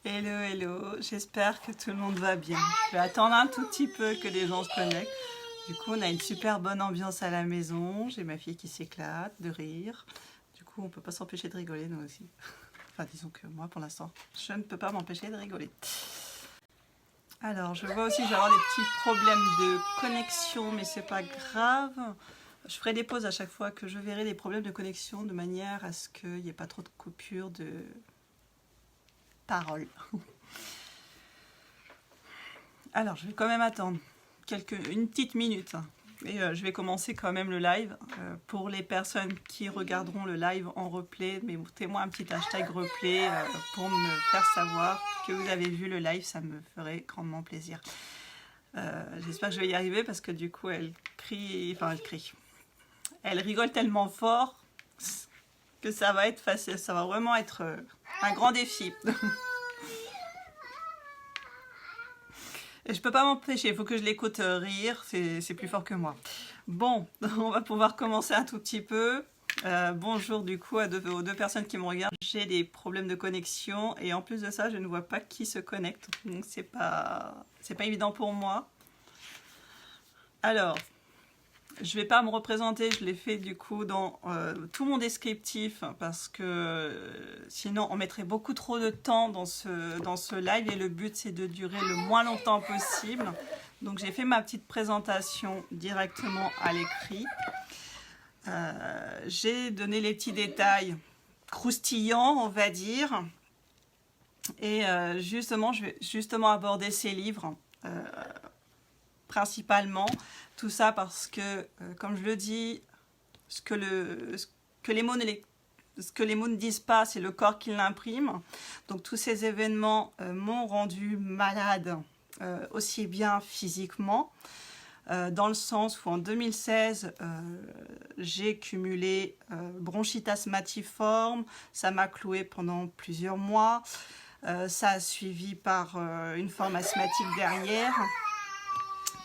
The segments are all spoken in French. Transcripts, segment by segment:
Hello, hello, j'espère que tout le monde va bien. Je vais attendre un tout petit peu que les gens se connectent. Du coup, on a une super bonne ambiance à la maison. J'ai ma fille qui s'éclate de rire. Du coup, on peut pas s'empêcher de rigoler, nous aussi. Enfin, disons que moi, pour l'instant, je ne peux pas m'empêcher de rigoler. Alors, je vois aussi que je vais avoir des petits problèmes de connexion, mais c'est pas grave. Je ferai des pauses à chaque fois que je verrai des problèmes de connexion de manière à ce qu'il n'y ait pas trop de coupures de parole. Alors, je vais quand même attendre une petite minute. Et je vais commencer quand même le live. Pour les personnes qui regarderont le live en replay, mettez-moi un petit hashtag replay pour me faire savoir que vous avez vu le live. Ça me ferait grandement plaisir. J'espère que je vais y arriver parce que du coup, elle crie. Elle rigole tellement fort que ça va être facile. Ça va vraiment être un grand défi. Je peux pas m'empêcher, il faut que je l'écoute rire, c'est plus fort que moi. Bon, on va pouvoir commencer un tout petit peu. Bonjour du coup aux deux personnes qui me regardent. J'ai des problèmes de connexion et en plus de ça, je ne vois pas qui se connecte. Donc c'est pas évident pour moi. Alors, je vais pas me représenter, je l'ai fait du coup dans tout mon descriptif parce que sinon on mettrait beaucoup trop de temps dans ce live et le but c'est de durer le moins longtemps possible. Donc j'ai fait ma petite présentation directement à l'écrit. J'ai donné les petits détails croustillants, on va dire. Et justement, je vais justement aborder ces livres principalement. Tout ça parce que, comme je le dis, ce que les mots ne disent pas, c'est le corps qui l'imprime. Donc tous ces événements m'ont rendu malade, aussi bien physiquement, dans le sens où en 2016, j'ai cumulé bronchite asthmatiforme, ça m'a cloué pendant plusieurs mois, ça a suivi par une forme asthmatique derrière.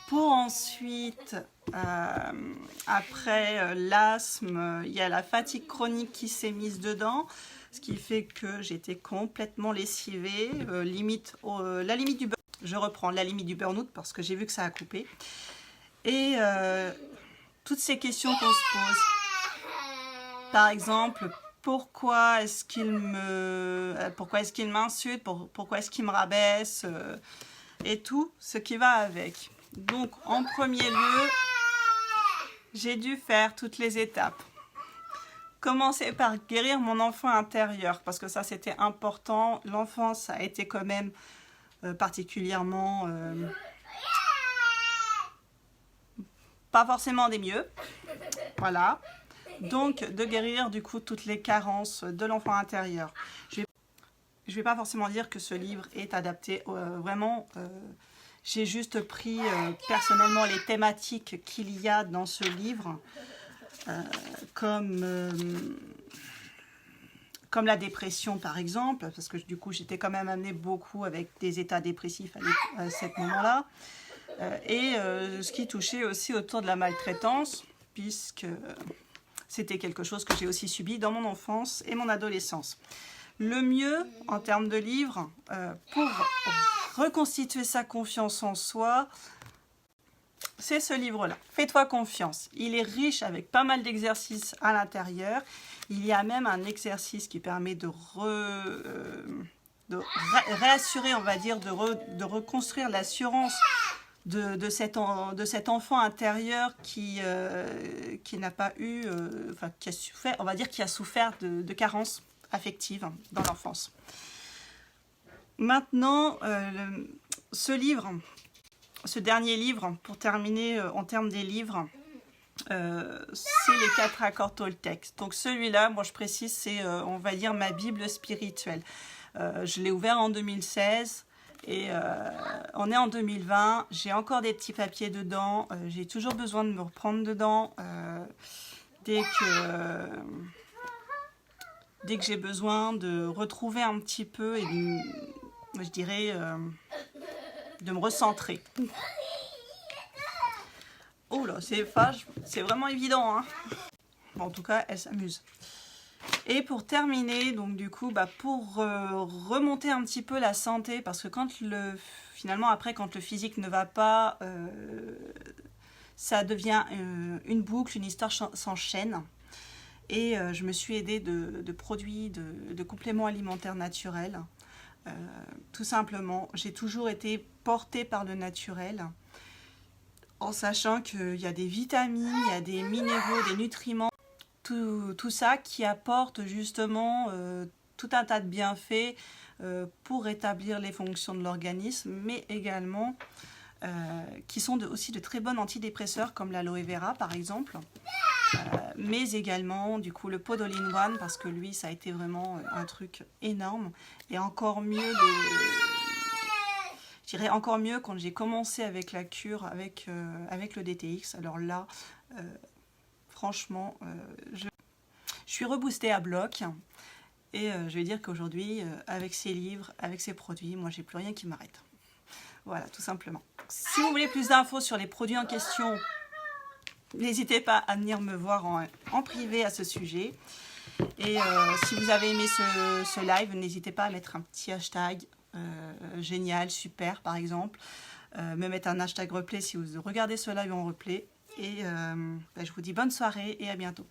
Pour ensuite, après l'asthme, il y a la fatigue chronique qui s'est mise dedans, ce qui fait que j'étais complètement lessivée, la limite du burn-out. Je reprends la limite du burn-out parce que j'ai vu que ça a coupé. Et toutes ces questions qu'on se pose, par exemple, pourquoi est-ce qu'il m'insulte, pourquoi est-ce qu'il me rabaisse, et tout ce qui va avec. Donc, en premier lieu, j'ai dû faire toutes les étapes. Commencer par guérir mon enfant intérieur, parce que ça, c'était important. L'enfance a été quand même particulièrement... pas forcément des mieux. Voilà. Donc, de guérir, du coup, toutes les carences de l'enfant intérieur. Je vais pas forcément dire que ce livre est adapté vraiment... J'ai juste pris personnellement les thématiques qu'il y a dans ce livre, comme la dépression par exemple, parce que du coup j'étais quand même amenée beaucoup avec des états dépressifs à ce moment-là, et ce qui touchait aussi autour de la maltraitance, puisque c'était quelque chose que j'ai aussi subi dans mon enfance et mon adolescence. Le mieux en termes de livres, pour reconstituer sa confiance en soi, c'est ce livre-là. Fais-toi confiance. Il est riche avec pas mal d'exercices à l'intérieur. Il y a même un exercice qui permet de réassurer, on va dire, de reconstruire l'assurance de cet enfant intérieur qui n'a pas eu, qui a souffert, on va dire, qui a souffert de carences affectives dans l'enfance. Maintenant, ce dernier livre, pour terminer en termes des livres, c'est les 4 accords Toltec. Donc celui-là, moi je précise, c'est, on va dire, ma Bible spirituelle. Je l'ai ouvert en 2016 et on est en 2020. J'ai encore des petits papiers dedans. J'ai toujours besoin de me reprendre dedans dès que j'ai besoin de retrouver un petit peu et je dirais de me recentrer. Oh là, c'est vraiment évident, hein. Bon, en tout cas, elle s'amuse. Et pour terminer, donc du coup, pour remonter un petit peu la santé, parce que finalement après quand le physique ne va pas, ça devient une boucle, une histoire s'enchaîne. Et je me suis aidée de produits, de compléments alimentaires naturels. Tout simplement, j'ai toujours été portée par le naturel, en sachant qu'il y a des vitamines, il y a des minéraux, des nutriments, tout ça qui apporte justement tout un tas de bienfaits pour rétablir les fonctions de l'organisme, mais également qui sont aussi de très bons antidépresseurs comme l'aloe vera par exemple, mais également du coup le Podolin One parce que lui ça a été vraiment un truc énorme et encore mieux je dirais encore mieux quand j'ai commencé avec la cure avec le DTX. Alors là franchement je suis reboostée à bloc et je vais dire qu'aujourd'hui avec ces livres, avec ces produits, moi j'ai plus rien qui m'arrête. Voilà, tout simplement. Si vous voulez plus d'infos sur les produits en question, n'hésitez pas à venir me voir en privé à ce sujet. Et si vous avez aimé ce live, n'hésitez pas à mettre un petit hashtag génial, super par exemple. Me mettre un hashtag replay si vous regardez ce live en replay. Et je vous dis bonne soirée et à bientôt.